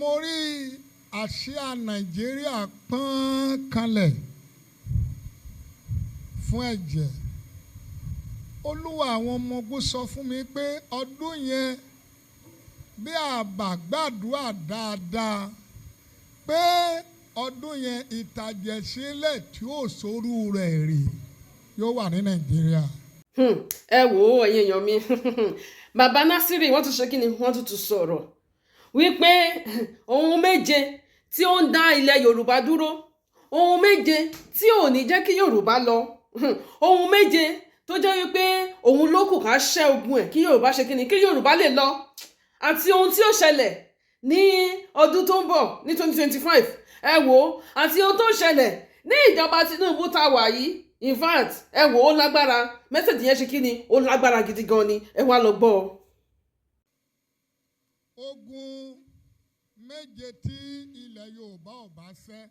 mo rí àsíá Nàìjíríà pọ́n kanlẹ̀ fún ẹ̀jẹ̀. Olúwa àwọn ọmọ ogun sọ fún mi pé ọdún yẹn bí a bá gbàdúrà dáadáa pé ọdún yẹn ìtàjẹ̀sílẹ̀ tí ó sórú rẹ̀ rí yóò wà ní Nàìjíríà. Ẹ wò ó ẹ̀yin èèyàn mi bàbá Násírì wọ́n tún ṣe kí ni wọ́n tún sọ̀rọ̀ wípé ohun méje tí ó ń dá ilẹ̀ Yorùbá dúró, ohun méje tí ò ní jẹ́ kí Yorùbá lọ, ohun méje tó jẹ́ wípé òun ló kù ká ṣẹ́ ogun ẹ̀ kí Yorùbá ṣe kí ni kí Yorùbá lè lọ, àti ohun tí ó ṣẹlẹ̀ ní ọdún tó ń bọ̀ ní 2025 ẹ wò ó, àti ohun tó ṣẹlẹ̀ ní ìjọba Tinubu tá a wà yìí. In fact ẹ wò ó lágbára, mẹ́sẹ̀jì yẹn ṣe kí ni ó lágbára gidi gan ni, ẹ wá lọ gbọ́ ọ. Ogun méje tí ilẹ̀ Yorùbá ò bá ṣẹ́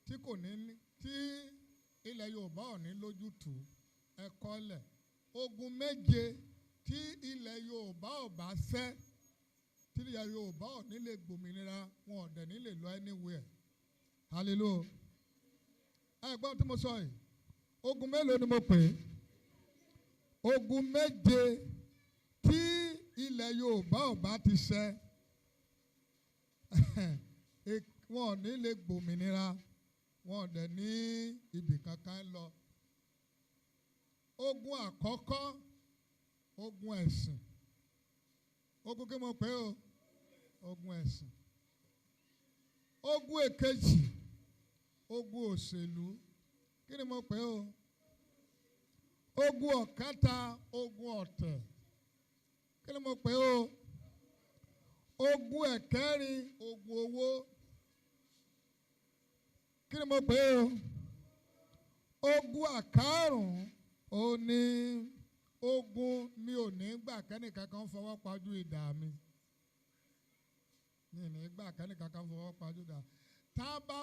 tí ilẹ̀ Yorùbá ò ní lójútùú ẹ kọ́lẹ̀. Ogun méje tí ilẹ̀ Yorùbá ò bá ṣẹ́ tí ilẹ̀ Yorùbá ò ní lè gbòmìnira, wọn ò dẹ̀ ní lè lọ anywhere. Hallelujah. Ẹ̀gbọ́n tí mo sọ yìí, ogun mélòó ni mo pè é? Ogun méje tí ilẹ̀ Yorùbá ò bá ti ṣẹ́ wọn ò ní lè gbòmìnira, wọn ò dẹ̀ ní ibì kankan lọ. Ogun àkọ́kọ́, ogun ẹ̀sìn. Ogun kí mo pè é o? Ogun ẹ̀sìn. Ogun èkejì, ogun òṣèlú. Kí ni mo pè é o? Ogun ọ̀kẹta, ogun ọ̀tẹ̀. Kí ni mo pè é o? Ogun ẹ̀kẹrin, ogun owó. Kí ni mo pè é o? Ogun àkárùn-ún, ó ní ogun mi ò ní gbà kẹ́nìkankan fọwọ́ pajú idà mi. Mi ò ní gbà kẹ́nìkankan fọwọ́ pajú idà. Tá a bá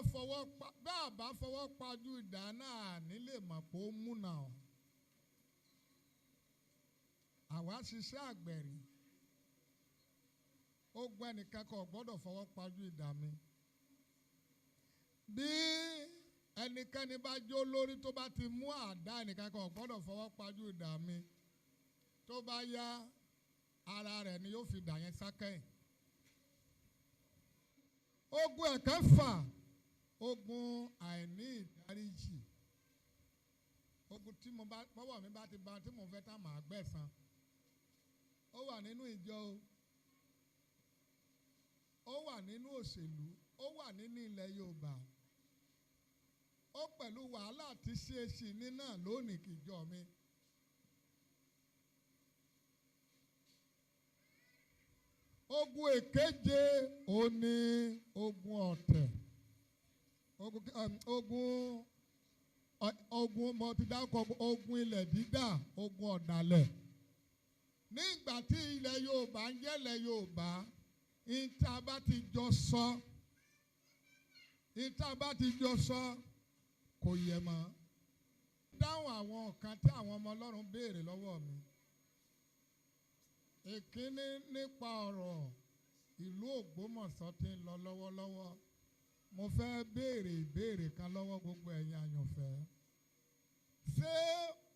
fọwọ́ pajú idà náà nílé mọ̀ pé ó múnà ọ́. Àwa ṣiṣẹ́ àgbẹ̀rì. Ogun ẹnìkan kò gbọ́dọ̀ fọwọ́ pajú idà mi. Bí ẹnikẹ́ni bá jó lórí tó bá ti mú àdá, ẹnìkan kò gbọ́dọ̀ fọwọ́ pajú idà mi. Tó bá yá ara rẹ̀ ni yóò fi dà yẹn sákẹ́yìn. Ogun ẹ̀kẹfà, ogun àìní ìdáríjì. Ogun tí bọ́wọ́ mi bá ti ba tí mo fẹ́ tá màá gbẹ̀san. Ó wà nínú ìjọ o. Ó wà nínú òṣèlú. Ó wà nínú ilẹ̀ Yorùbá. Ó pẹ̀lú wàhálà tí ṣe ní náà lónìí kìjọ mi. Ogun èkeje ó ní ogun ọ̀tẹ̀. Ogun mo ti dákọ̀ ogun ilẹ̀ dídà, ogun ọ̀dàlẹ̀. Nígbà tí ilẹ̀ Yorùbá ń jẹ́lẹ̀ Yorùbá, ìta bá ti jọ sọ kò yẹ mọ́. Dáhùn àwọn nǹkan tí àwọn ọmọ Ọlọ́run béèrè lọ́wọ́ mi. Èkíní nípa ọ̀rọ̀ ìlú Ògbómọ̀ṣọ́ tí ń lọ lọ́wọ́lọ́wọ́. Mo fẹ́ béèrè ìbéèrè kan lọ́wọ́ gbogbo ẹ̀yin àyànfẹ́. Ṣé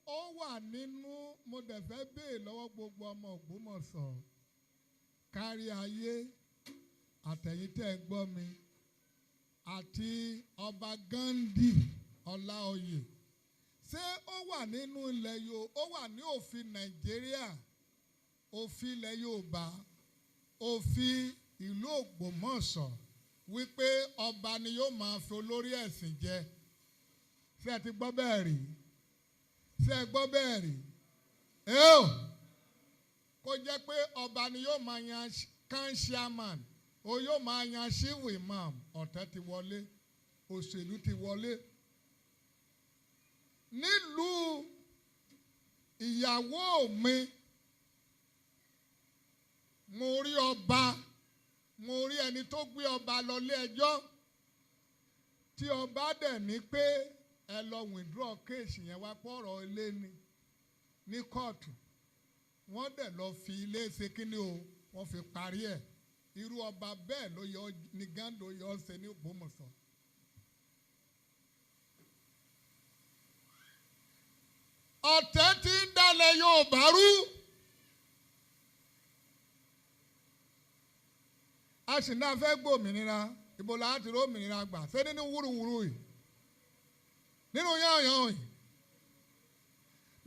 ó wà nínú, mo dẹ̀ fẹ́ béèrè lọ́wọ́ gbogbo ọmọ Ògbómọ̀ṣọ́ kárí ayé àtẹ̀yìn tẹ́ ẹ gbọ́ mi àti ọba Ghandi Ọláoyè. Ṣé ó wà nínú ilẹ̀ Yorùbá, ó wà ní òfin Nàìjíríà, òfin ilẹ̀ Yorùbá, òfin ìlú Ògbómọ̀ṣọ́ wípé ọba ni yóò máa fi olórí ẹ̀sìn jẹ? Ṣé ẹ ti gbọ́ bẹ́ẹ̀ rí? Ṣé ẹ gbọ́ bẹ́ẹ̀ rí? Kó jẹ́ pé ọba ni yóò máa yan chairman, o yóò máa yan chief imam. Ọ̀tẹ̀ ti wọlé, òṣèlú ti wọlé. Nílùú ìyàwó mi, mo rí ọba, mo rí ẹni tó gbé ọba lọ ilé ẹjọ́ tí ọba dẹ̀ ní pé ẹ lọ withdraw case yẹn wá pọ̀rọ̀ ilé ní kóòtù. Wọ́n dẹ̀ lọ fi ilé ṣe kíní o, wọ́n fi parí ẹ̀. irú ọba bẹ́ẹ̀ ló yọ ní Gando yọ ṣe ní Ògbómọ̀ṣọ́. ọ̀tẹ̀ tí ń dalẹ̀ Yorùbá rú. a sì náà fẹ́ gbòmìnira ibo la ti rí òmìnira gbà ṣé nínú wúruwúru yìí nínú yànyàn yìí.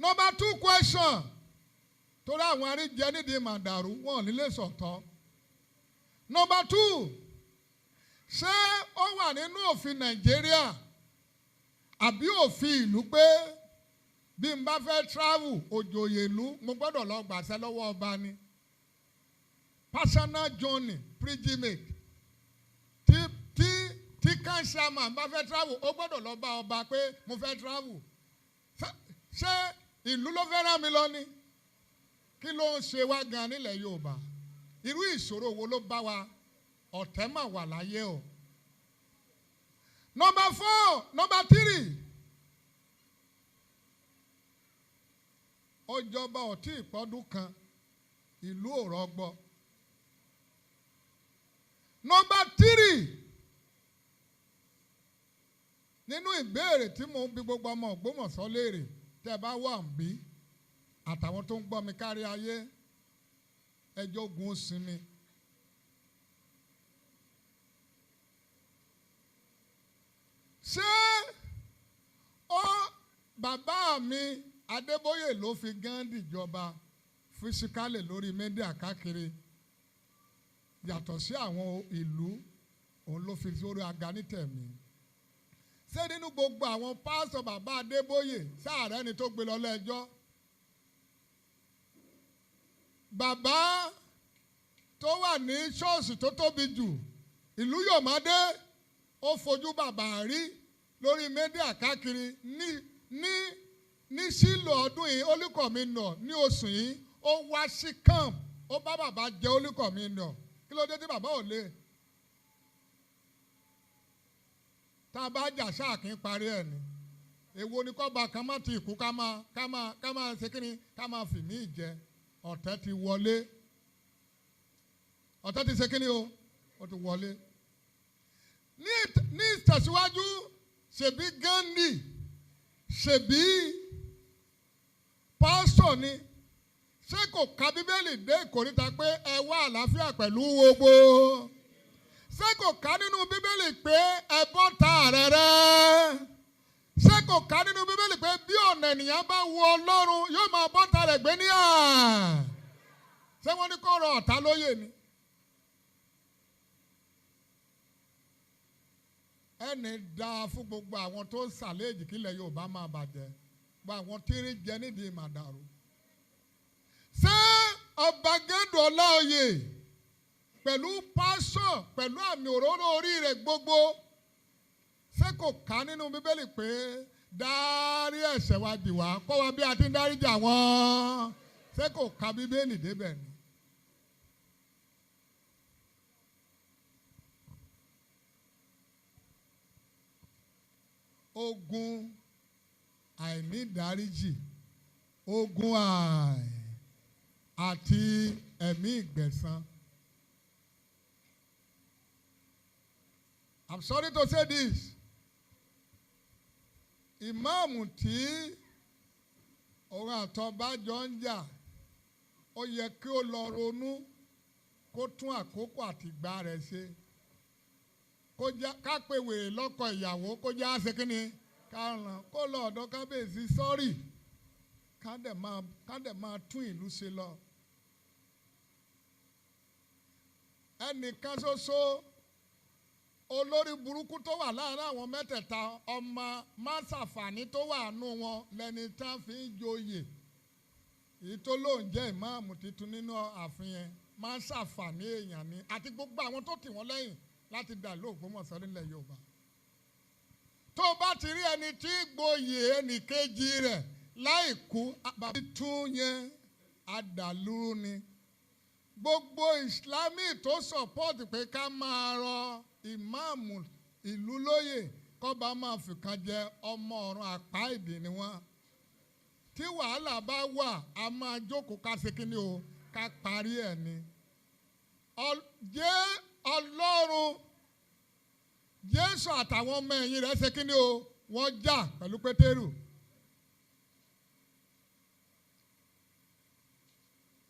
Number 2 question torí àwọn aríjẹ nídìí màdàrú wọn ò nílé sọ̀tọ̀. Number 2 ṣé ó wà nínú òfin Nàìjíríà àbí òfin ìlú pé bí n bá fẹ́ travel òjòyè ìlú mo gbọ́dọ̀ lọ gbàṣẹ lọ́wọ́ ọba ni. Personal journey pilgrimage tí kanṣama bá fẹ́ travel ó gbọ́dọ̀ lọ bá ọba pé mo fẹ́ travel. Ṣé ìlú ló fẹ́ rán mi lọ ni? Kí ló ń ṣe wá gan nílẹ̀ Yorùbá? Irú ìṣòro wo ló bá wa? Ọ̀tẹ̀ mà wà láyé o. Number 3 ọjọba ọtí ìpọ́dún kan ìlú ò rọgbọ. Number 3 nínú ìbéèrè tí mo ń bi gbogbo ọmọ Ògbómọ̀ṣọ́ léèrè tẹ́ ẹ bá wà ń bí àtàwọn tó ń gbọ́ mi kárí ayé ẹjọ́ ogun sinmi. Ṣé bàbá mi Adébóyè ló fi Gandhi jọba fisikálì lórí mẹ́díà káàkiri yàtọ̀ sí àwọn ìlú òun ló fi sórí aga nítẹ̀mí? Ṣé nínú gbogbo àwọn pásítọ̀ bàbá Adébóyè sáàrẹ́ ni tó gbé lọ lẹ́jọ́? Bàbá tó wà ní ṣọ́ọ̀ṣì tó tóbi jù ìlú Yọ̀mádé ó fojú bàbá rí lórí mẹ́díà káàkiri ní sílò ọdún yìí olùkọ́mínà ní oṣù yìí ó wá sí camp ó bá bàbá jẹ olùkọ́mínà. Kí ló dé tí bàbá ò lè? Tá a bá jà sáà kí n parí ẹ̀ ni. Èwo ni kọ́ba kan má ti kú ká máa ṣe kíni ká máa fì mí jẹ. Ọ̀tẹ̀ ti wọlé. Ọ̀tẹ̀ ti ṣe kíni o? Ó ti wọlé. Ní ìtẹ̀síwájú ṣèbí Gandhi ṣèbí pásítọ̀ ni. Ṣé kò ka Bíbélì dé ìkòríta pé ẹ wá àlàáfíà pẹ̀lú gbogbo? Ṣé kò ká nínú Bíbélì pé ẹ bọ́ ta rẹ̀rẹ̀? Ṣé kò ká nínú Bíbélì pé bí ọ̀nà ènìyàn bá wu Ọlọ́run yóò máa bọ́ ta rẹ̀ gbé ní à? Ṣé wọ́n ní kó rọ ọ̀tá lóyè ni? Ẹni dáa fún gbogbo àwọn tó ń sàléjì kílẹ̀ Yorùbá máa bàjẹ́ gbogbo àwọn tí ń jẹ nídìí màdàrú. Ṣé ọba Gando Ọláoyè pẹ̀lú pásọ̀ pẹ̀lú àmì òróró orí rẹ̀ gbogbo ṣé kò ká nínú Bíbélì pé dárí ẹ̀ṣẹ̀ wa jì wá kọ́ wa bí a ti ń dáríjì àwọn? Ṣé kò ká Bíbélì débẹ̀ ni? Ogun àìnídáríjì, ogun àti ẹ̀mí ìgbẹ̀san. I'm sorry to say this. Ìmáàmù tí òun àtọba jọ ń jà ó yẹ kí ó lọ ronú kó tún àkókò àtìgbà rẹ̀ ṣe. Ká pe wèrè lọ́kọ ìyàwó kó já ṣe kí ni ká ràn kó lọ ọ̀dọ̀ kábíyèsí sọ́rí ká dẹ̀ máa tún ìlú ṣe lọ. Ẹnìkan ṣoṣo olórí burúkú tó wà láàárín àwọn mẹ́tẹ̀ẹ̀ta ọmọ máṣàfàní tó wà nù wọn lẹni tá a fi ń joyè èyí tó lóun jẹ́ ìmáàmù tuntun nínú ààfin yẹn máṣàfàní èèyàn ni àti gbogbo àwọn tó tì wọ́n lẹ́yìn láti dà ló Ògbómọ̀ṣọ́ nílẹ̀ Yorùbá. Tó bá ti rí ẹni tí gboyè ẹnìkejì rẹ̀ láì kú bàbá tún yẹn àdàlúrú ni. Gbogbo Ìsìlámì tó sọ̀pọ́ọ̀tì pé ká máa rọ ìmáàmù ìlú lóyè kọ́ba máa fìkan jẹ ọmọ ọ̀run àpá ìdè ni wọ́n. Tí wàhálà bá wà a máa jókòó ká ṣe kí ni o ká parí ẹ̀ ni. Ọlọ́run Jésù àtàwọn ọmọ ẹ̀yìn rẹ̀ ṣe kí ni o wọ́n jà pẹ̀lú Pétérù.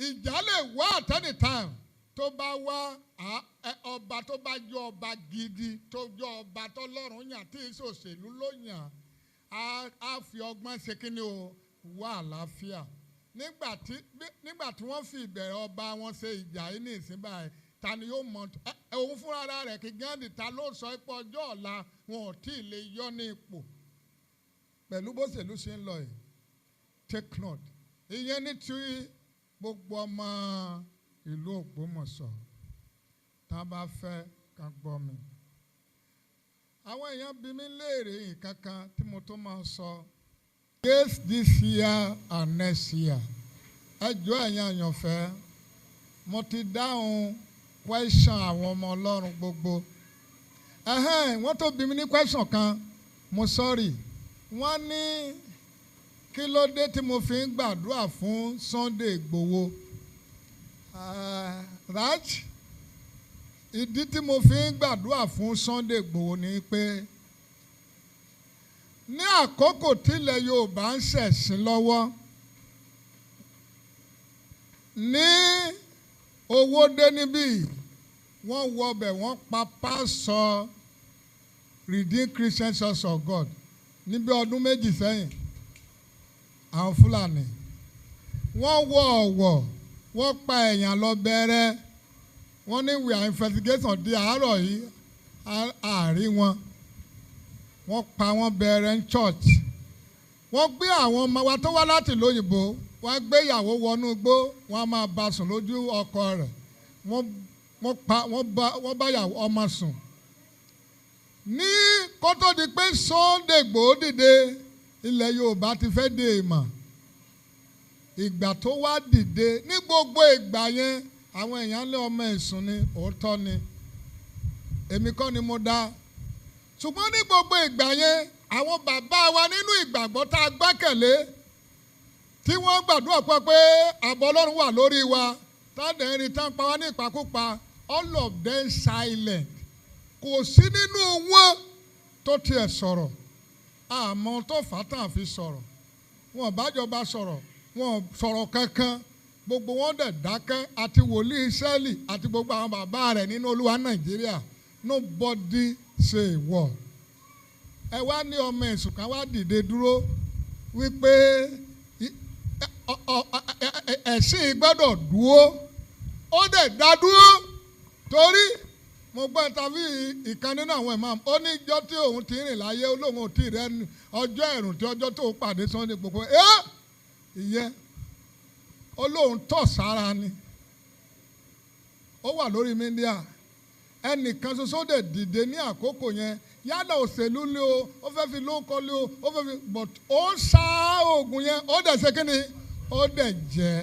Ìjà lè wá at any time tó bá wá ọba tó bá jẹ́ ọba gidi tó jẹ́ ọba tọ́lọ́run yàn tí ìṣòṣèlú ló yàn á fi ọgbọ́n ṣe kí ni o wá àlàáfíà. Nígbà tí wọ́n fi ìbẹ̀rẹ̀ ọba wọn ṣe ìjà yìí ní ìsìn báyìí ta ni yóò mọ òun fúnra rẹ̀ kí Gandhi ta ló sọ pé ọjọ́ ọ̀la wọn ò tí ì lè yọ ní ipò pẹ̀lú bó ṣèlú ṣe ń lọ yìí. Take note ìyẹn ní tí gbogbo ọmọ ìlú Ògbómọ̀ṣọ́ tá a bá fẹ́ ká gbọ́ mi. Àwọn èèyàn bí mi léèrè nǹkan kan tí mo tó máa sọ. Yes, this year and next year. Ẹ jọ̀ọ́ ẹ̀yin àyànfẹ́, mo ti dáhùn question àwọn ọmọ Ọlọ́run gbogbo. Wọ́n tó bí mi ní question kan, mo sorry. Wọ́n ní kí ló dé tí mo fi ń gbàdúrà fún Sunday Igboho. Raj, ìdí tí mo fi ń gbàdúrà fún Sunday Igboho ni pé ní àkókò tílẹ̀ Yorùbá ń ṣẹ̀sìn lọ́wọ́ ní owó dé níbí wọ́n wọbẹ̀ wọ́n pa pásọ Redeemed Christian Church of God níbi ọdún méjì sẹ́yìn. Àwọn Fúlàní wọ́n wọ Ọ̀wọ̀ wọ́n pa èèyàn lọ bẹ̀rẹ̀ wọ́n ní we are investigation di àárọ̀ yìí àárí wọn wọ́n pa wọ́n bẹ̀rẹ̀ ní church. Wọ́n gbé àwọn ọmọ wa tó wá láti lóyìnbó wọ́n gbé ìyàwó wọnú igbó wọ́n á máa bá sùn lójú ọkọ rẹ̀ wọ́n bá ìyàwó ọmọ sùn. Ní kó tó di pé Sunday Igboho dìde ilẹ̀ Yorùbá ti fẹ́ dé ìmọ̀. Ìgbà tó wá dìde ní gbogbo ìgbà yẹn àwọn èèyàn lé ọmọ ẹ̀sùn ni òótọ́ ni èmi kọ́ ni mo dá. Ṣùgbọ́n ní gbogbo ìgbà yẹn àwọn bàbá wa nínú ìgbàgbọ́ tá a gbẹ́kẹ̀lé tí wọ́n gbàdúrà pé ààbò Ọlọ́run wà lórí wa táwọn ẹ̀rín tán pa wá ní ìpakúpa all of them silent. Kò sí nínú wọn tó tiẹ̀ sọ̀rọ̀. Àmọ́ tó fà á tàn fi sọ̀rọ̀. Wọn ò bájọba sọ̀rọ̀. Wọn ò sọ̀rọ̀ kankan. Gbogbo wọn dẹ̀ dákẹ́ àti wòlíì Ísírẹ́lì àti gbogbo àwọn bàbá rẹ̀ nínú Olúwa Nàìjíríà. Nobody say a word. Ẹ wá ní ọmọ ẹ̀sùn kan wá dìde dúró wípé ẹ̀sìn gbọ́dọ̀ dúró. Ó dẹ̀ dá dúró torí mo gbọ́ tàbí ìkan nínú àwọn imam ó ní ìjọ tí òun ti rìn láyé olóhùn ò tí rẹ ọjọ́ ẹ̀rùn tí ọjọ́ tó pàdé Sunday Igboho ìyẹn olóhùn tọ̀ sára ni ó wà lórí mídíà ẹnìkan ṣoṣo dẹ̀ dìde ní àkókò yẹn yálà òṣèlú lé o ó fẹ́ fi lóko lé o ó fẹ́ fi but ó sá oògùn yẹn ó dẹ̀ ṣe kí ni ó dẹ̀ jẹ́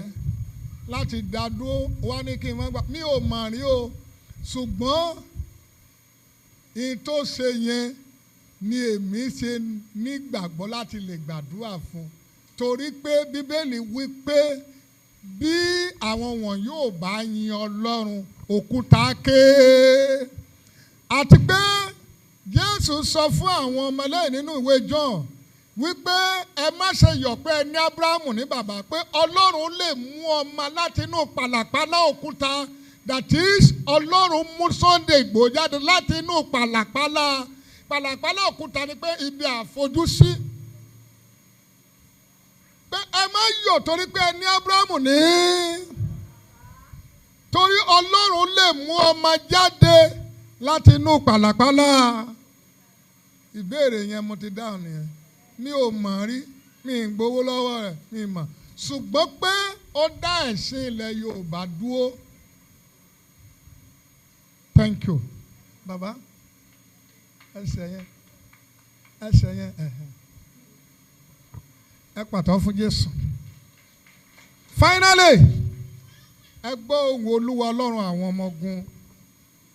láti dá dúró wá ní kí n má gbà mí ò mà rí o. Ṣùgbọ́n ìyẹn tó ṣe yẹn ni èmi ṣe nígbàgbọ́ láti lè gbàdúrà fún torí pé Bíbélì wí pé bí àwọn wọn yóò bá yin Ọlọ́run òkúta ké àti pé Jésù sọ fún àwọn ọmọlẹ́yìn nínú ìwé John wípé ẹ má ṣe yọ̀ pé ẹ ní Ábúráhámù ní bàbá pé Ọlọ́run lè mú ọmọ láti inú pàlàpàlà òkúta. That is Ọlọ́run mú Sunday Igboho jáde láti inú pàlàpàlà òkúta ni pé ibi àfojúsí. Pé ẹ má yọ̀ torí pé ẹ ní Ábúráhámù ní. Torí Ọlọ́run lè mú ọmọ jáde láti inú pàlàpàlà. Ìbéèrè yẹn mo ti dáhùn nìyẹn. Mi ò mọ̀ rí, mi ì gbowó lọ́wọ́ rẹ̀, mi ì mọ̀. Ṣùgbọ́n pé ó dá ẹ̀sìn ilẹ̀ Yorùbá dúró. Thank you. Baba, ẹsẹ̀ yẹn, ẹ pàtó fún Jésù. Finally, ẹ gbọ́ ohùn Olúwa Ọlọ́run àwọn ọmọ ogun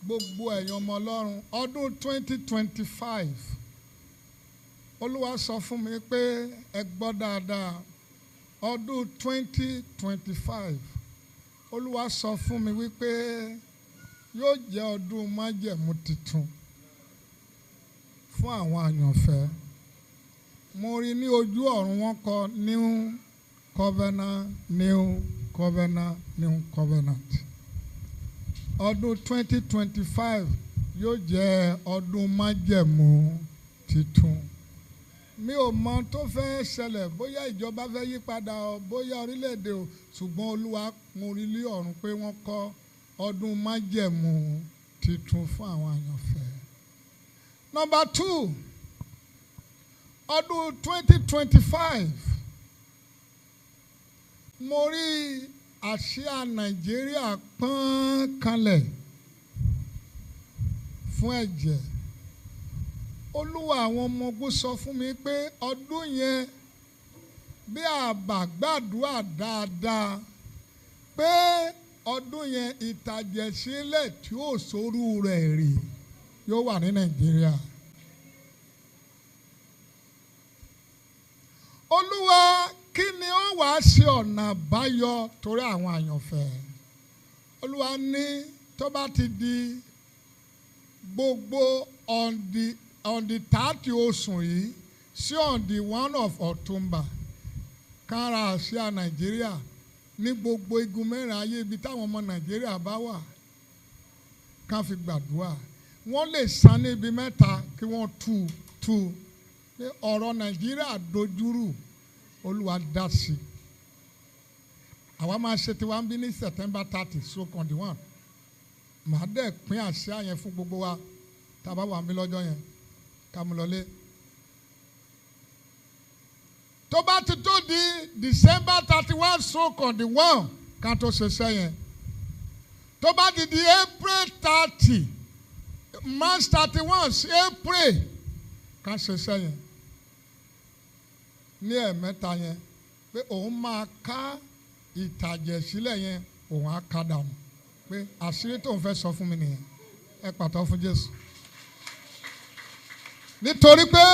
gbogbo ẹ̀yin ọmọ Ọlọ́run ọdún 2025. Olúwa sọ fún mi pé ẹ gbọ́ dáadáa ọdún 2025. Olúwa sọ fún mi wípé yóò jẹ́ ọdún májẹ̀mú tuntun fún àwọn àyànfẹ́. Mo rí ní ojú ọ̀run wọn kọ New Covenant, New Covenant, New Covenant. Ọdún 2025 yóò jẹ́ ọdún májẹ̀mú tuntun. Mi ò mọ tó fẹ́ ṣẹlẹ̀, bóyá ìjọba fẹ́ yí padà o, bóyá orílẹ̀-èdè o, ṣùgbọ́n Olúwa mo rí ní ọ̀run pé wọ́n kọ́ ọdún májẹ̀mú tuntun fún àwọn àyànfẹ́. Number 2, ọdún 2025 mo rí àsíá Nàìjíríà pọ́n kanlẹ̀ fún ẹ̀jẹ̀. Olúwa àwọn ọmọ ogun sọ fún mi pé ọdún yẹn bí a bá gbàdúrà dáadáa pé ọdún yẹn ìtàjẹ̀sílẹ̀ tí ó sórú rẹ̀ rí yóò wà ní Nàìjíríà. Olúwa kí ni ó wàá ṣe ọ̀nà àbáyọ torí àwọn àyànfẹ́? Olúwa ní tó bá ti di gbogbo on the 30 oṣù yìí sí on the 1 of October kára àsíá Nàìjíríà ní gbogbo igun mẹ́rin ayé ibi táwọn ọmọ Nàìjíríà bá wà ká fi gbàdúrà. Wọ́n lè san ní ibi mẹ́ta kí wọ́n tú pé ọ̀rọ̀ Nàìjíríà dojúrú, Olúwa dá sí. Àwa máa ṣe tiwa ń bí ní September 30 stroke on the 1. Màá dẹ̀ pín àsíá yẹn fún gbogbo wa tá a bá wà ń bí lọ́jọ́ yẹn ká mú lọlé. Tó bá ti tó di December 31 stroke on the 1 ká tó ṣe sẹ́yìn. Tó bá ti di April 30 March 31 sí April ká ṣe sẹ́yìn. Ní ẹ̀mẹ́ta yẹn pé òun máa ká ìtàjẹ̀sílẹ̀ yẹn òun á ká dànù pé àṣírí tóun fẹ́ sọ fún mi nìyẹn. Ẹ pàtó fún Jésù. Nítorí pé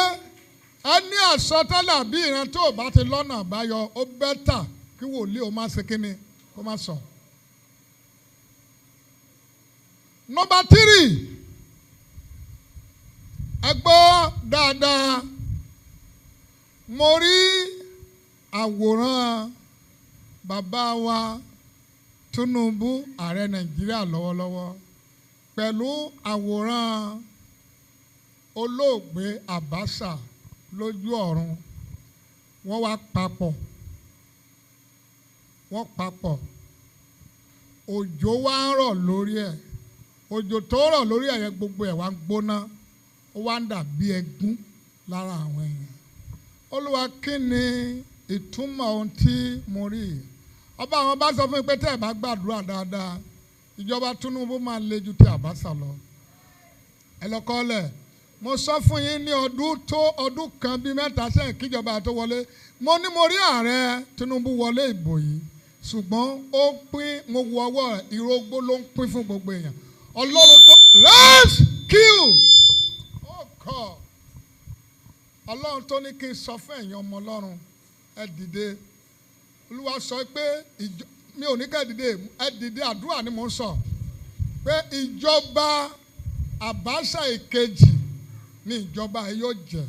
ẹ ní àsọtẹ́lẹ̀ bí ìran tó bá ti lọ́nà àbáyọ ó bẹ́tà kí wòlíì ó má ṣe kíni kó má sọ. Number 3, ẹ gbọ́ dáadáa, mo rí àwòrán bàbá wa Tinubu ààrẹ Nàìjíríà lọ́wọ́lọ́wọ́ pẹ̀lú àwòrán olóògbé Abacha lójú ọ̀run. Wọ́n wá papọ̀, òjò wá ń rọ̀ lórí ẹ̀, òjò tó rọ̀ lórí ẹ̀ yẹn gbogbo ẹ̀ wá ń gbóná, ó wá ń dàbí ẹ̀gún lára àwọn èèyàn. Olúwa kí ni ìtumọ̀ ohun tí mo rí? Ọba àwọn bá sọ fún mi pé tẹ́ ẹ̀ bá gbàdúrà dáadáa ìjọba Tinubu máa le ju ti Abacha lọ. Ẹ lọ kọ́lẹ̀, mo sọ fún yín ní ọdún kan bíi mẹ́ta sẹ́yìn kíjọba tó wọlé, mo ní mo rí ààrẹ Tinubu wọlé ìbò yìí ṣùgbọ́n ó pín, mo wo ọwọ́ rẹ̀, ìrógbó ló ń pín fún gbogbo èèyàn. Ọlọ́run tó rescue, oh God, Ọlọ́run tó ní kí n sọ fún ẹ̀yin ọmọ Ọlọ́run ẹ dìde. Olúwa sọ pé mi ò ní ká ẹ dìde àdúrà ni mo ń sọ pé ìjọba Abacha ìkejì ní ìjọba yóò jẹ.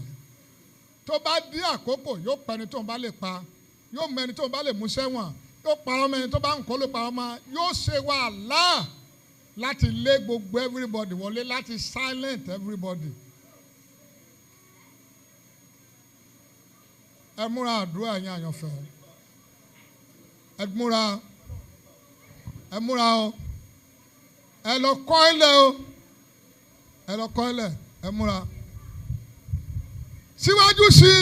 Tó bá dí àkókò yóò pa ẹni tó ń bá lè pa, yóò mọ ẹni tó ń bá lè mú sẹ́wọ̀n, yóò pa ọmọ ẹni tó bá ń kó ló pa ọmọ, yóò ṣe wàhálà láti lé gbogbo everybody wọlé, láti silent everybody. Ẹ múra àdúrà yín àyànfẹ́, ẹ múra o, ẹ lọ kọ́ ilẹ̀ o, ẹ lọ kọ́ ilẹ̀, ẹ múra. Síwájú sí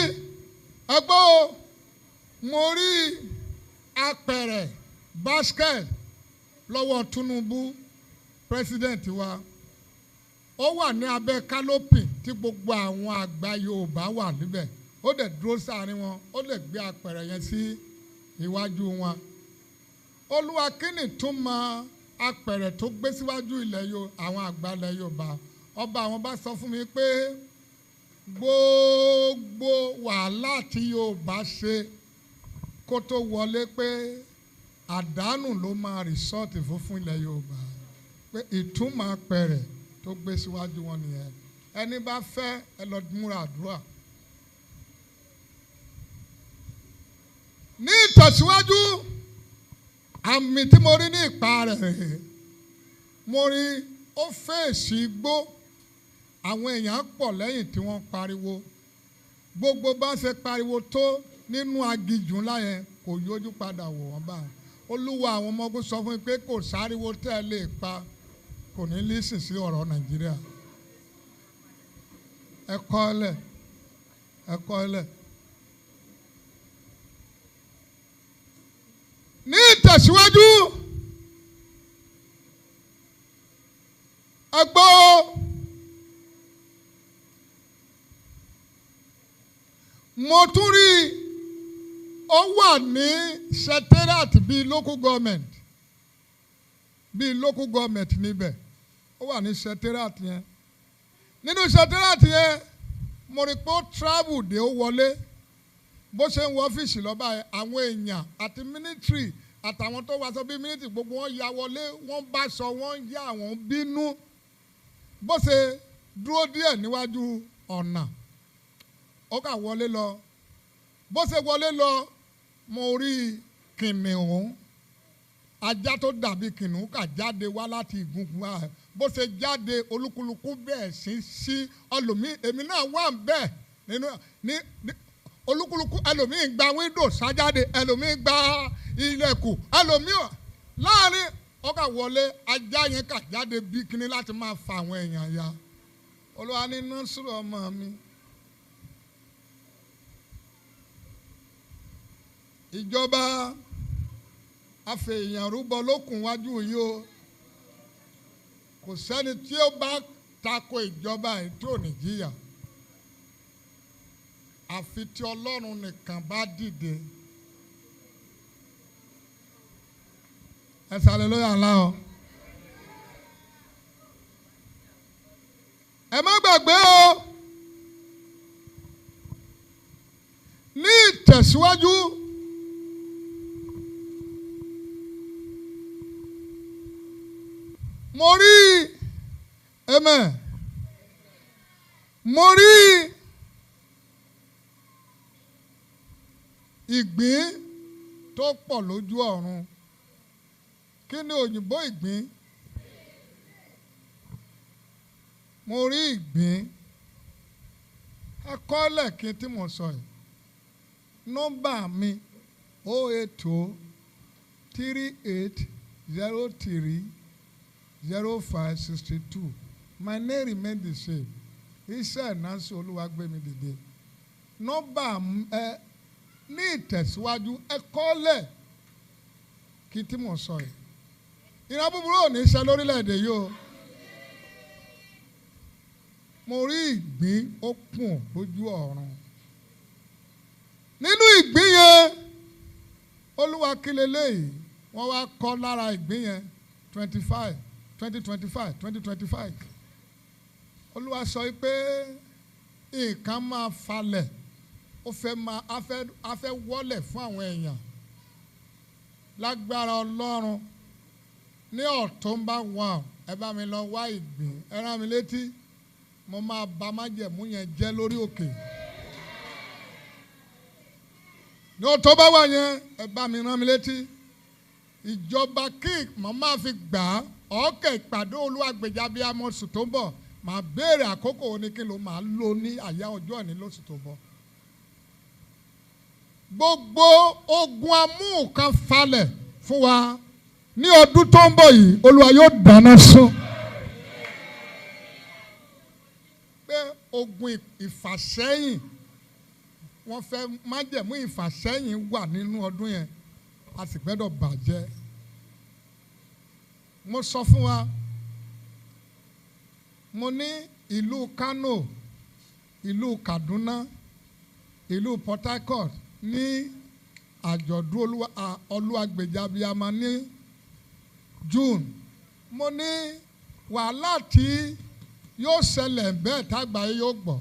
ẹgbọ́ o, mo rí apẹ̀rẹ̀ basket lọ́wọ́ Tinubu president wa, ó wà ní abẹ́ kálópì tí gbogbo àwọn àgbà Yorùbá wà níbẹ̀, ó dẹ̀ dúró sáàrin wọn, ó dẹ̀ gbé apẹ̀rẹ̀ yẹn sí iwájú wọn. Olúwa kí ni túmọ̀ apẹ̀rẹ̀ tó gbé síwájú àwọn àgbà ilẹ̀ Yorùbá? Ọba àwọn bá sọ fún mi pé gbogbo wàhálà tí Yorùbá ṣe kó tó wọlé pé àdánù ló máa rìsọ́ọ̀tì fún ilẹ̀ Yorùbá. pé ìtumọ̀ apẹ̀rẹ̀ tó gbé síwájú wọn nìyẹn. Ẹni bá fẹ́ ẹ lọ múra àdúrà. Ní ìtẹ̀síwájú àmì tí mo rí ní ìpa rẹ̀ mo rí ó fèsì igbó, àwọn èèyàn pọ̀ lẹ́yìn tí wọ́n pariwo, gbogbo bá ṣe pariwo tó nínú aginjù ńlá yẹn kò yójú padà wò wọ́n báyìí. Olúwa àwọn ọmọ ogun sọ fún mi pé kò sáriwo tẹ́ ẹ lè pa, kò ní lísìn sí ọ̀rọ̀ Nàìjíríà. Ẹ kọ́ ẹ lẹ̀, ẹ kọ́ ẹ lẹ̀. Ní ìtẹ̀síwájú ẹgbọ́ mo tún rí ó wà ní secretariat bíi local government níbẹ̀, ó wà ní secretariat yẹn. Nínú secretariat yẹn mo rí pé ó travel dé ó wọlé, bó ṣe ń wọ ọ́fíìsì lọ́ba àwọn èèyàn àti mínísítírì àtàwọn tó wá sọ bí mínísítírì gbogbo wọn ya wọlé, wọ́n bá sọ wọ́n ń yá àwọn bínú. Bó ṣe dúró díẹ̀ níwájú ọ̀nà ó kà wọlé lọ, bó ṣe wọlé lọ mo rí kìnìún, ajá tó dàbí kìnìún kà jáde wá láti ìgungun ààrẹ. Bó ṣe jáde olúkúlùkù bẹ́ẹ̀ sí ọlùmí, èmi náà wà ń bẹ́ẹ̀ nínú ní olúkúlùkù, ẹlòmíì gba wíńdò sájáde, ẹlòmíì gba ilẹ̀kùn, ẹlòmíì láàrin ọkà wọlé, ajá yẹn kà jáde bí kíní láti máa fa àwọn èèyàn ya. Olúwa ní Násírù ọmọ mi, ìjọba afèèyàn rúbọ lókun wájú yìí o, kò sẹ́ni tí ó bá tako ìjọba yìí tí ò ní jìyà, àfi tí Ọlọ́run nìkan bá dìde. Ẹ hallelujah ńlá o. Ẹ má gbàgbé o, ní ìtẹ̀síwájú mo rí amen mo rí ìgbín tó pọ̀ lójú ọ̀run. Kí ni òyìnbó ìgbín? Mo rí ìgbín. Ẹ kọ́lẹ̀ kí n tí mo sọ yìí. Nọ́mbà mi 08038030562. My name remain the same. Iṣẹ́ ìnáṣẹ́ Olúwagbémidìde. Nọ́mbà ní ìtẹ̀síwájú ẹ kọ́lẹ̀ kí n tí mo sọ yìí. Ìran búburú ò ní ṣe lórílẹ̀‐èdè yìí o. Mo rí ìgbín ó pọ̀n lójú ọ̀run. Nínú ìgbín yẹn Olúwa kí leléyìí, wọ́n wá kọ́ lára ìgbín yẹn 2025. Olúwa sọ pé nǹkan máa falẹ̀, ó fẹ́ wọlẹ̀ fún àwọn èèyàn lágbára Ọlọ́run. Ní October 1 ẹ bá mi lọ wá ìgbín, ẹ rán mi létí, mo máa bà májẹ̀mú yẹn jẹ́ lórí òkè. Ní October 1 yẹn ẹ bá mi rán mi létí, ìjọba kí mo máa fi gbà á ọ̀kẹ́ ìpàdé Olúwàgbèjà bíi amọ̀sù tó ń bọ̀, màá béèrè àkókò oníkìlò màá lò ní àyà ọjọ́ òní lóṣù tó ń bọ̀. Gbogbo ogun amúkan falẹ̀ fún wa ní ọdún tó ń bọ̀ yìí Olúwa yóò dáná sun. Pé ogun ìfàsẹ́yìn, wọ́n fẹ́ májẹ̀mú ìfàsẹ́yìn wà nínú ọdún yẹn, a sì gbẹ́dọ̀ bàjẹ́. Mo sọ fún wa, mo ní ìlú Kano, ìlú Kaduna, ìlú Port Harcourt ní àjọ̀dún Olúwàgbèjà abiyamọ ní June. Mo ní wàhálà tí yóò ṣẹlẹ̀ bẹ́ẹ̀ tágbàáyé yóò gbọ́,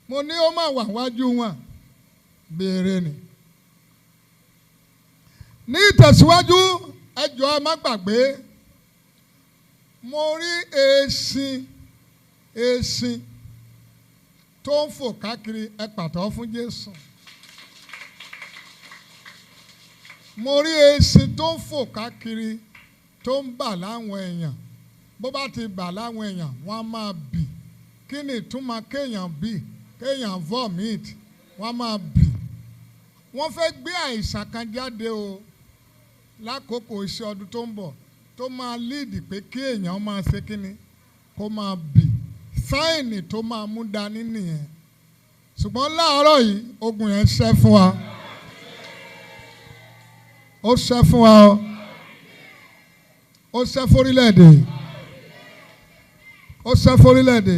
mo ní ó máa wà wájú wọn, béèrè ni. Ní ìtẹ̀síwájú ẹ jọ̀ọ́ ẹ má gbàgbé, mo rí eṣin tó ń fò káàkiri, ẹ pàtẹ́wọ́ fún Jésù. Mo rí eṣin tó ń fò káàkiri tó ń bà láwọn èèyàn, bó bá ti bà láwọn èèyàn wọ́n á máa bì. Kí ni ìtumọ̀ kéèyàn bì? Kéèyàn vomit, wọ́n á máa bì. Wọ́n fẹ́ gbé àìsàn kan jáde o lákòókò iṣẹ́ ọdún tó ń bọ̀ tó máa líìdì pé kí èèyàn máa ṣe kíni kó máa bì. Sáìnì tó máa mú dání nìyẹn. Ṣùgbọ́n láàárọ̀ yìí ogun yẹn ṣẹ́ fún wa. Ó ṣẹ́ fún wa o. Ó ṣẹ́ fórílẹ̀-èdè. Ó ṣẹ́ fórílẹ̀-èdè.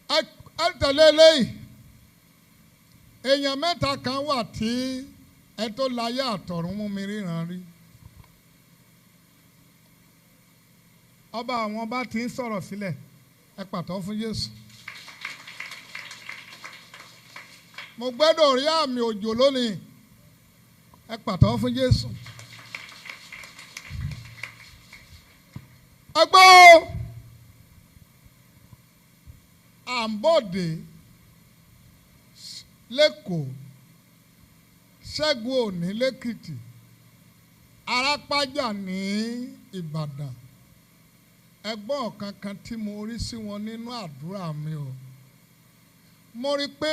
Ẹ tẹ̀lé eléyìí. Èèyàn mẹ́ta kan wà tí ẹ tó láyé àtọ̀run mú mi ríran rí. Ọba àwọn ọba ti ń sọ̀rọ̀ sílẹ̀, ẹ pàtẹ́wọ́ fún Jésù. Mo gbẹ́dọ̀ rí àmì òjò lónìí, ẹ pàtẹ́wọ́ fún Jésù. Ẹ gbọ́ Àǹbọ̀dé lẹ́kọ̀ọ́, Ṣẹ́gun Òní lẹ́kìtì, Arápájà ní Ìbàdàn. Ẹgbọ́n kankan tí mo rí sí wọn nínú àdúrà mi o. Mo rí pé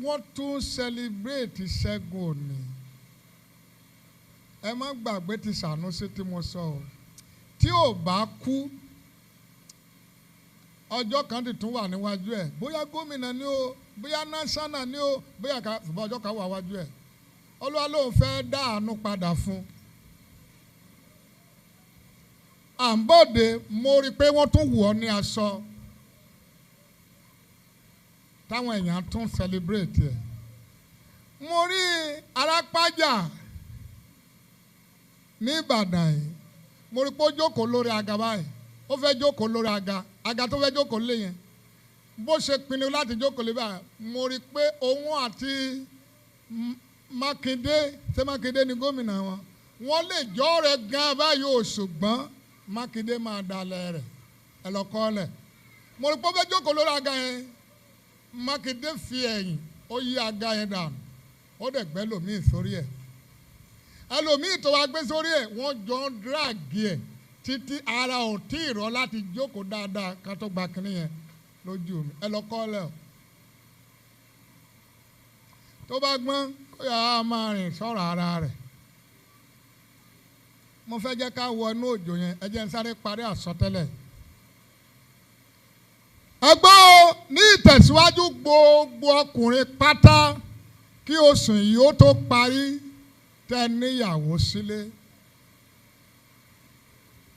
wọ́n tún celebrate Ṣẹ́gun Òní. Ẹ má gbàgbé ti Sànúsí tí mo sọ o. Tí ò bá kú, ọjọ́ kan ti tún wà níwájú ẹ̀. Bóyá gómìnà ni o, bóyá náṣánà ni o, bóyá ọjọ́ kan wà wájú ẹ̀. Olúwa ló ń fẹ́ dá àánú padà fún. Àǹbọ̀dé mo rí pé wọ́n tún wọ̀ ọ́ ní aṣọ táwọn èèyàn tún celebrate ẹ̀. Mo rí Arápájà ní Ìbàdàn yìí. Mo rí pé ó jókòó lórí àga báyìí. Ó fẹ́ jókòó lórí àga tó fẹ́ jókòó lé yẹn. Bó ṣe pinnu láti jókòó lé báyìí, mo rí pé òun àti Mákindé, ṣé Mákindé ni gómìnà wọn, wọ́n lè jọ́ rẹ̀ gan báyìí o, ṣùgbọ́n Mákindé máa dalẹ̀ rẹ̀, ẹ lọ kọ́ lẹ̀. Mo rí pé ó fẹ́ jókòó lórí àga yẹn, Mákindé fi ẹ̀yìn ó yí àga yẹn dànù, ó dẹ̀ gbẹ́ lòmíì sórí ẹ̀. Ẹlòmíì tó wá gbé sórí ẹ̀ wọ́n jọ ń díràgì ẹ̀ títí ara ò tí ì rọ́ láti jókòó dáadáa ká tó gba kínní yẹn lójú mi, ẹ lọ kọ́ lẹ̀ o. Tó bá gbọ́n kó yàrá máa rìn sọ̀rọ̀ ara rẹ̀. Mo fẹ́ jẹ́ ká wọ inú òjò yẹn, ẹ jẹ́ n sáré parí àsọtẹ́lẹ̀. Ẹ gbọ́ ní ìtẹ̀síwájú gbogbo ọkùnrin pátá kí oṣù yìí ó tó parí tẹ́ níyàwó sílé.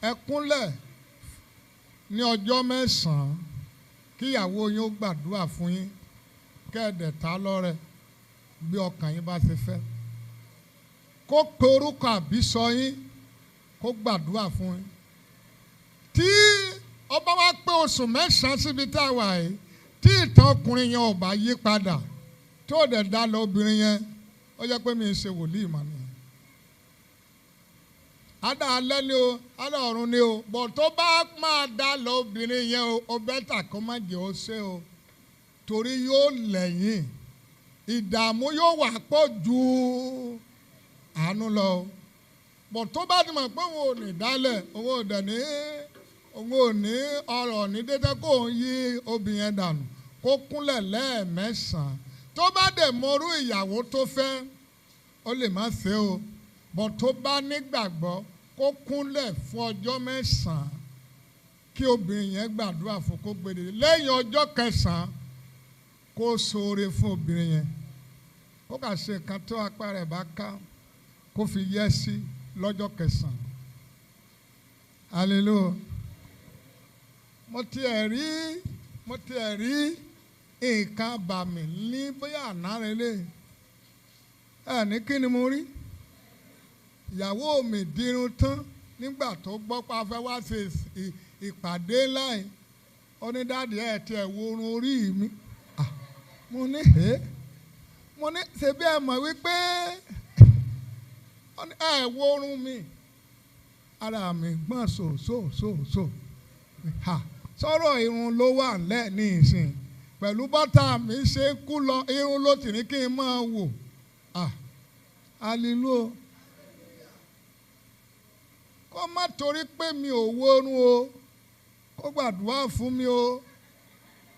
Ẹ kúnlẹ̀ ní ọjọ́ 9 kíyàwó yín ó gbàdúrà fún yín, kẹ́ẹ̀dẹ̀ ta lọ́rẹ bí ọkàn yín bá ṣe fẹ́. Kó pe orúkọ àbísọ yín, kó gbàdúrà fún yín. Tí ọba wa pé oṣù 9 síbi tá a wà yìí, tí ìtàn ọkùnrin yẹn ò bá yí padà, tí ó dẹ̀ dá lọ obìnrin yẹn, ó jẹ́ pé mi ń ṣe wòlíì mà nìyẹn. Ada alẹ́ ni o, ada ọ̀run ni o, bọ̀ tó bá máa dá lọ obìnrin yẹn o, ó bẹ́tà kó má jẹ́ ó ṣe o, torí yóò lẹ́yìn, ìdààmú yóò wà pọ̀ ju àánú lọ o. Bọ̀ tó bá ti mọ̀ pé òun ò ní dálẹ̀, òun ò ní ọ̀rọ̀ ní dédé kó òun yí obìnrin yẹn dànù, kó kúnlẹ̀ lẹ́ẹ̀mẹ́sàn-án. Tó bá dẹ̀ mọrú ìyàwó tó fẹ́, ó lè má ṣe o, bọ̀ tó bá nígbàgbọ́ kó kúnlẹ̀ fún ọjọ́ 9 kí obìnrin yẹn gbàdúrà fún kó gbé dìde. Lẹ́yìn ọjọ́ 9 kó ṣoore fún obìnrin yẹn, kó kà ṣe nǹkan tó apá rẹ̀ bá ká, kó fi yẹ́ sí lọ́jọ́ 9. Hallelujah. Mo tiẹ̀ rí nǹkan bàmí ní bóyá àná rẹ̀ lé. Ẹ ní kí ni mo rí? Ìyàwó mi dirun tán nígbà tó gbọ́ pé a fẹ́ wá ṣe ìpàdé láì. Ó ní dáàdì ẹ̀ tiẹ̀ wo orun orí mi. Mo ní mo ní ṣebí ẹ mọ̀ wípé ẹ wo orun mi ara mi gbọ́n so ha sọ̀rọ̀ irun ló wà ńlẹ̀ ní ìsìn pẹ̀lú bọ́tà mi ṣe kú lọ irun ló ti ní kí n máa wò hallelujah kó má torí pé mi ò wo orun o kó gbàdúrà fún mi o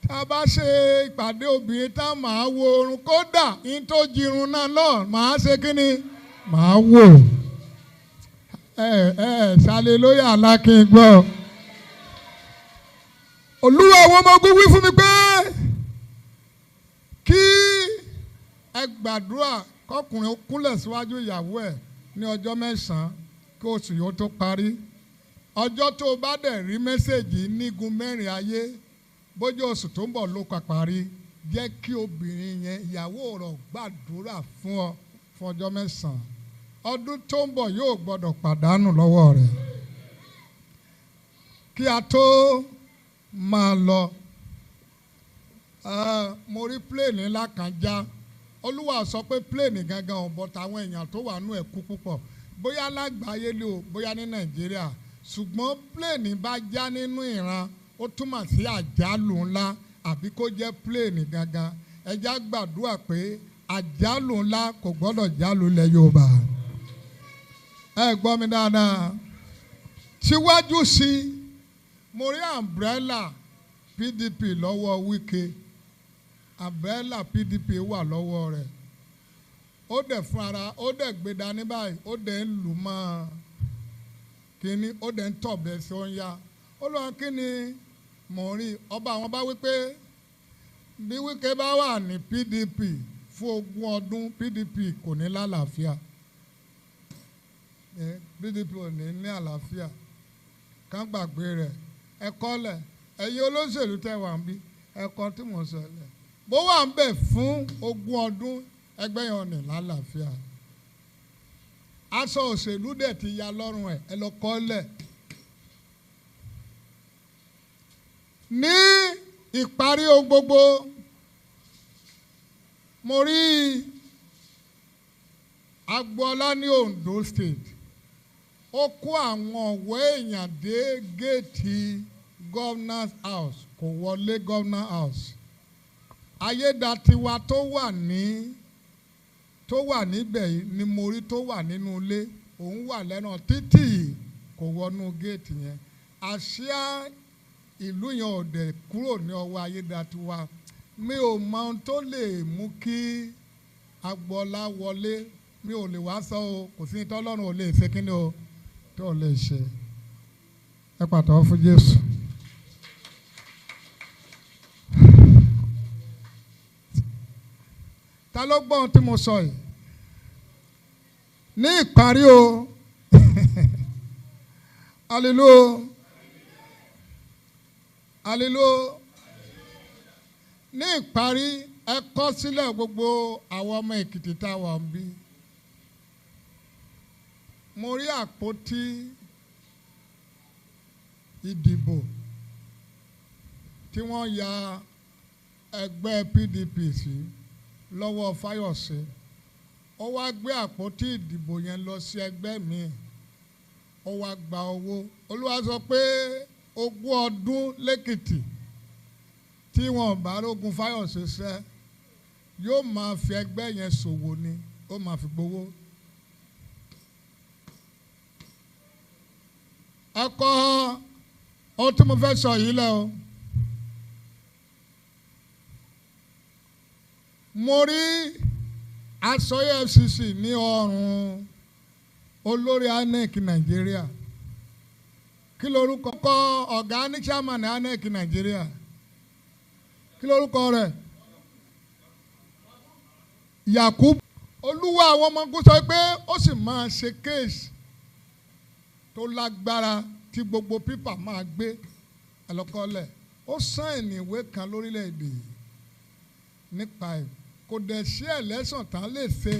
tá a bá ṣe ìpàdé obìnrin tá màá wo orun kódà ní tó jirun náà màá ṣe kí ni màá wò ṣàlélóyà alákin gbọ́ olúwa àwọn ọmọ ogun wí fún mi pé kí ẹ gbàdúrà kọkùnrin kúnlẹ̀ síwájú ìyàwó ẹ̀ ní ọjọ́ 9 kí oṣù yóò tó parí ọjọ́ tó bá dẹ̀ rí mẹ́sẹ̀gì nígun 4 ayé bójú oṣù tó ń bọ̀ ló parí jẹ́ kí obìnrin yẹn ìyàwó rẹ̀ gbàdúrà fún ọ fún ọjọ́ 9 ọdún tó ń bọ̀ yóò gbọ́dọ̀ pàdánù lọ́wọ́ rẹ̀ kí a tó máa lọ mo rí pléènì ńlá kan já olúwa sọ pé pléènì gangan ò bọ̀ táwọn èèyàn tó wà nú ẹ̀ kú púpọ̀ bóyá lágbàáyé lé o bóyá ní nàìjíríà ṣùgbọ́n pléènì bá já nínú ìran ó túmọ̀ sí àjálù ńlá àbí kó jẹ́ pléènì gangan ẹja gbàdúrà pé àjálù ńlá kò gbọ́dọ̀ jálù lẹ̀ Yorùbá ẹ gbọ́ mi dáadáa síwájú sí mo rí umbrella PDP lọ́wọ́ Wike umbrella PDP wà lọ́wọ́ rẹ̀ ó dẹ̀ fún ara ó dẹ̀ gbé dání báyìí ó dẹ̀ ń lù mọ́ kínní ó dẹ̀ ń tọ̀bẹ̀ sí ó ń yá ó lọ́wọ́ kí ni mò ń rí ọba àwọn bá wípé bí Wike bá wà ní PDP fún 20 ọdún PDP kò ní lálàáfíà PDP ò ní àlàáfíà kàn gbàgbé rẹ̀ ẹ̀kọ́ lẹ̀ ẹ̀yin olóṣèlú tẹ́ wà ń bí ẹ̀kọ́ tí mo sọ lẹ̀ bó wà ń bẹ̀ fún 20 ọdún ẹgbẹ́ yẹn ò ní lálàáfíà aṣọ òṣèlú dẹ̀ ti ya lọ́rùn ẹ̀ ẹ lọ kọ́ lẹ̀ ní ìparí ohun gbogbo mo rí Agboola ní Ondo State ó kó àwọn ọ̀wọ́ èèyàn dé géètì governance house kò wọlé governance house Ayédatiwa tó wà níbẹ̀ yìí ni mo rí tó wà nínú ilé òun wà lẹ́nà títì kò wọnú géètì yẹn àṣìá ìlú yẹn ò dẹ̀ kúrò ní ọwọ́ Ayédatiwa mi ò mọ ohun tó lè mú kí Agboola wọlé mi ò lè wá sọ o kò sí tọ́lọ́run ò lè ṣe kíni o tó lè ṣe ẹ pàtàkì fún Jésù. Ta ló gbọ́ ohun tí mo sọ yìí ní ìparí o hallelujah hallelujah ní ìparí ẹ kọ sílẹ̀ gbogbo àwọn ọmọ Èkìtì tá a wà ń bí mo rí àpótí ìdìbò tí wọ́n ya ẹgbẹ́ PDP sí lọ́wọ́ Fáyọ̀sé ó wá gbé àpótí ìdìbò yẹn lọ sí ẹgbẹ́ míì ó wá gba owó Olúwa sọ pé 20 ọdún lẹ́kìtì tí wọ́n bá rógun Fáyọ̀sé ṣẹ́ yóò máa fi ẹgbẹ́ yẹn ṣòwò ni ó máa fi gbowó. ẹ kọ́ ohun tí mo fẹ́ sọ yìí lẹ́ o. mo rí aṣọ EFCC ní ọrùn olórí INEC Nàìjíríà kí lorúkọ ọ̀gá ní chairman INEC Nàìjíríà kí lorúkọ rẹ̀ Yakubu olúwa àwọn ọmọ ogun sọ pé ó sì máa ṣe kéèsì tó lágbára tí gbogbo pípà máa gbé ẹlọ́kọ́lẹ̀ ó sáìnì ìwé kan lórílẹ̀‐èdè yìí nípa ẹ̀ kò dẹ̀ sí ẹ̀lẹ́sàn tán lè ṣe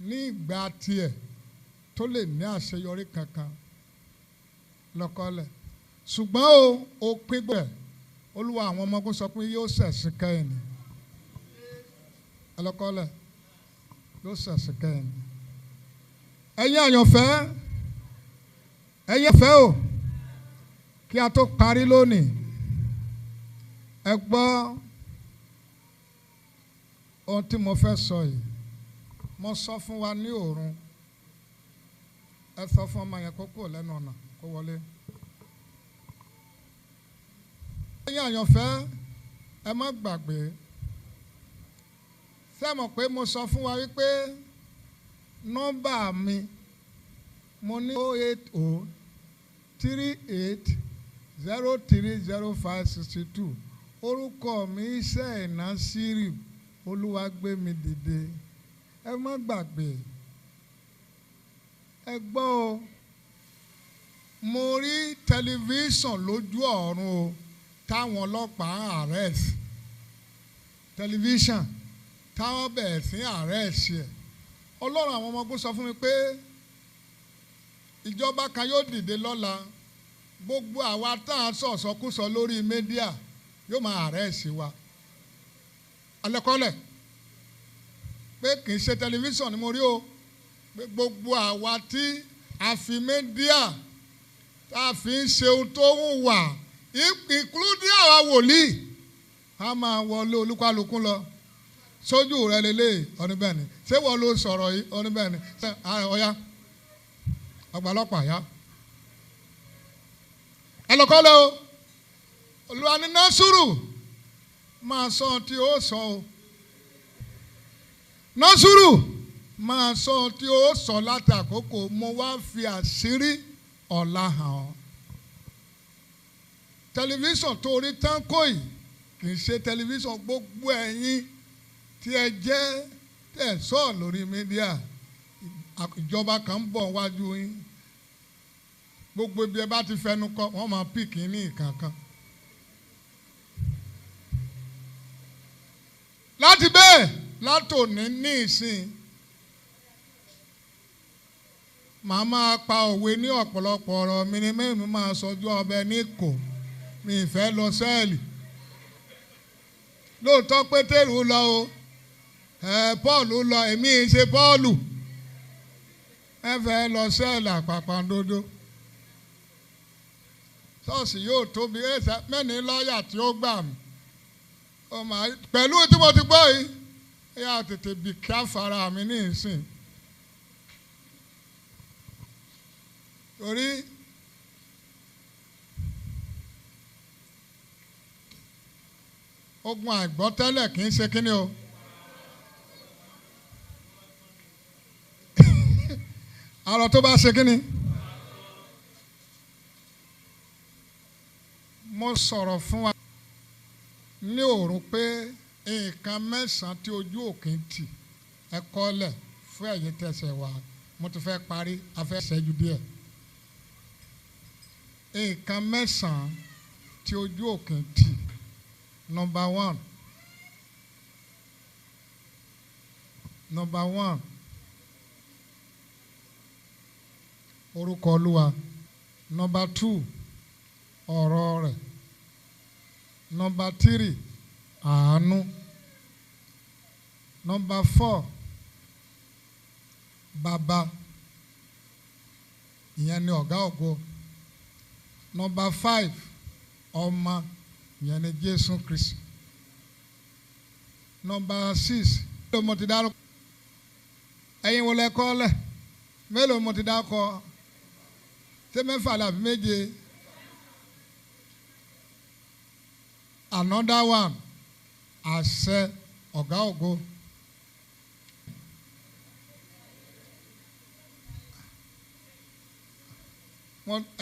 ní ìgbà tiẹ̀ tó lè ní àṣeyọrí kankan lọ́kọ́lẹ̀ ṣùgbọ́n ó pín gbẹ̀ olúwa àwọn ọmọ ogun sọ pé yóò ṣẹ̀sìn kẹ́yìn ni ẹlọ́kọ́lẹ̀ ló ṣẹ̀ṣẹ̀ kẹ́yìn. Ẹ̀yin àyànfẹ́, ẹ̀yin àyànfẹ́ o, kí a tó parí lónìí, ẹ gbọ́ ohun tí mo fẹ́ sọ yìí. Mo sọ fún wa ní òrun, ẹ sọ fún ọmọ yẹn kó kúrò lẹ́nu ọ̀nà kó wọlé. Ẹ̀yin àyànfẹ́, ẹ má gbàgbé, ṣé ẹ mọ̀ pé mo sọ fún wa wípé nọ́mbà mi mo ní 08038030562. Orúkọ mi iṣẹ́ ìnásírì Olúwagbémidìde. Ẹ má gbàgbé, ẹ gbọ́ o, mo rí tẹlifíṣàn lójú ọ̀run o táwọn ọlọ́pàá arrest, tẹlifíṣàn táwọn bẹ̀rẹ̀ sí arrest ẹ̀. Ọlọ́run àwọn ọmọ ogun sọ fún mi pé ìjọba kan yóò dìde lọ́la, gbogbo àwa tá a sọ̀sọ́kúsọ lórí mídíà yóò máa arrest wa. Alẹ́kọ́lẹ̀ pé kì í ṣe tẹlifíṣàn ni mo rí o, pé gbogbo àwa tí a fi mídíà tá a fi ń ṣe ohun tó ń wà, including àwa wòlíì, a máa wọlé olúkálukú lọ. Sójú rẹ lélẹ̀ ọ̀nìbẹ̀ni, ṣé wọ́n ló sọ̀rọ̀ yìí ọ̀nìbẹ̀ni, ṣe ọ̀ya ọ̀gbàlọ́pàá yá. Ẹ lọ kọ́lẹ̀ o, Olúwa ní Násùrù máa sọ ohun tí ó sọ o. Násùrù máa sọ ohun tí ó sọ láti àkókò, mo wá fi àṣírí ọ̀la hàn ọ́. Tẹlifíṣàn tó rí tán kò yìí kì í ṣe tẹlifíṣàn gbogbo ẹ̀yin tí ẹ jẹ́ tẹ̀ sọ lórí mídíà. Ìjọba kan ń bọ̀ wájú yín, gbogbo ibi ẹ bá ti fẹnu kọ wọ́n máa pìkì ní ìkankan. Láti bẹ́ẹ̀ látòní ní ìsìn màá máa pa òwe ní ọ̀pọ̀lọpọ̀ ọ̀rọ̀ mi ni mẹ́rin máa sọjú ọbẹ̀ ní kò mi ìfẹ́ lọ sẹ́ẹ̀lì. Lóòótọ́ Pétérù lọ o, Pọ́ọ̀lù lọ, èmi ì ṣe Pọ́ọ̀lù. Ẹ fẹ́ lọ sẹ́ẹ̀lì àpàpàǹdodo. Ṣọ́ọ̀ṣì yóò tóbi mẹ́ni lọ́ọ̀yà tí ó gbà mí. Pẹ̀lú tí mo ti gbọ́ yìí, ẹ yà tètè bì káfara mi ní ìsìn. Torí ogun àìgbọ́tẹ́lẹ̀ kì í ṣe kíni o. Àrò tó bá ṣe kíni. Mo sọ̀rọ̀ fún wa ní òru pé nǹkan mẹ́sàn-án tí ojú òkè ń tì ẹ kọ́lẹ̀ fún ẹ̀yin tẹ̀sẹ̀ wá. Mo ti fẹ́ parí, a fẹ́ ṣẹ́jú díẹ̀. Nǹkan mẹ́sàn-án tí ojú òkè ń tì. Number one. Orúkọ Olúwa. Number two. Ọ̀rọ̀ rẹ̀. Number three. Àánú. Number four. Bàbá. Ìyẹn ni ọ̀gá ògo. Number five. Ọmọ. Ìyẹn ni Jésù Kristi. Number six. Mélòó mo ti dárúkọ? Ẹ̀yin wo lẹ kọ́ lẹ̀? Mélòó mo ti dárúkọ? Ṣé mẹ́fà làbí méje? Another one. Àṣẹ ọ̀gá ògo.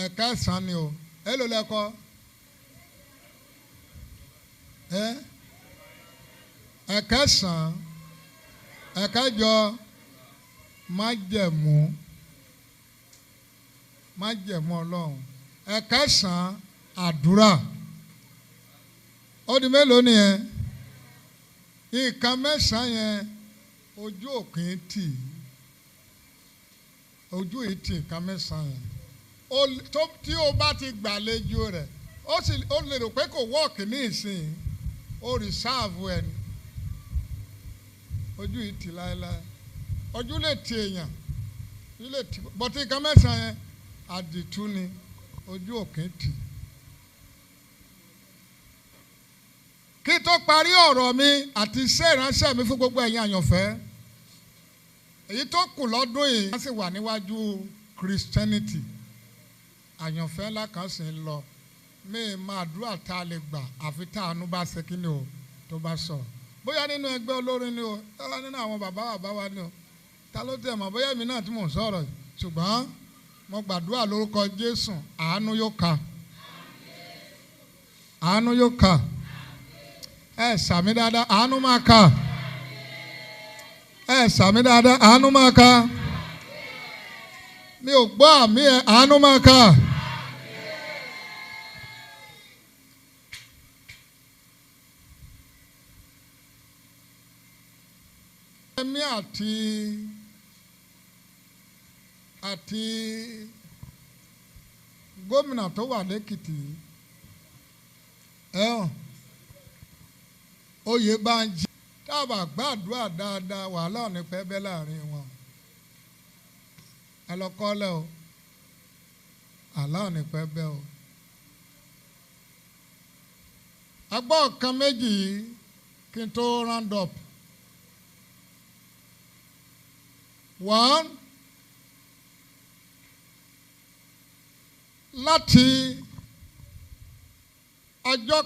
Ẹ̀ka ẹ̀sán ni o. Èló lẹ kọ́? Ẹ̀kẹsàn, ẹ̀kẹjọ, májẹ̀mú Ọlọ́run. Ẹ̀kẹsàn, àdúrà. Ó di mélòó nìyẹn? Nǹkan mẹ́sàn-án yẹn ojú òkè tì. Ojú yìí tì nǹkan mẹ́sàn-án yẹn. Tí o bá ti gbàlejò rẹ̀, ó lè rò pé kò wọ́ọ̀kì ní ìsìn. Ó rìsáàvù ẹni ojú yìí ti láéláé. ojú lè ti èèyàn ojú lè ti bọ́tí nǹkan mẹ́sàn-án yẹn àdìtú ni ojú òkè tì. kí tó parí ọ̀rọ̀ mi àti iṣẹ́ ìránṣẹ́ mi fún gbogbo ẹ̀yin àyànfẹ́ èyí tó kù lọ́dún yìí wọ́n sì wà níwájú Christianity àyànfẹ́ ńlá kan sì ń lọ mí máa dúrà tá a lè gbà àfi tá àánú bá ṣe kí ni o tó bá sọ̀rọ̀ bóyá nínú ẹgbẹ́ olórin ni o tọ́lá nínú àwọn bàbá wa ni o ta ló tẹ̀ mọ́ bóyá èmi náà tí mò ń sọ̀rọ̀ ṣùgbọ́n mo gbàdúrà lórúkọ Jésù àánú yóò kà àánú yóò kà ẹ sàmì dáadáa àánú máa kà ẹ sàmì dáadáa àánú máa kà mi ò gbọ́ àmì ẹ àánú máa kà. Ẹ̀mí àti gómìnà tó wà lẹ́kìtì Oyèbánjí tábà gbàdúrà dáadáa wàhálà ò ní pẹ́ bẹ́ láàrin wọn ẹ lọ kọ́lẹ̀ o àlá ò ní pẹ́ bẹ́ o. agbọ́ ọ̀kan méjì yìí kí n tó round up. One, láti ọjọ́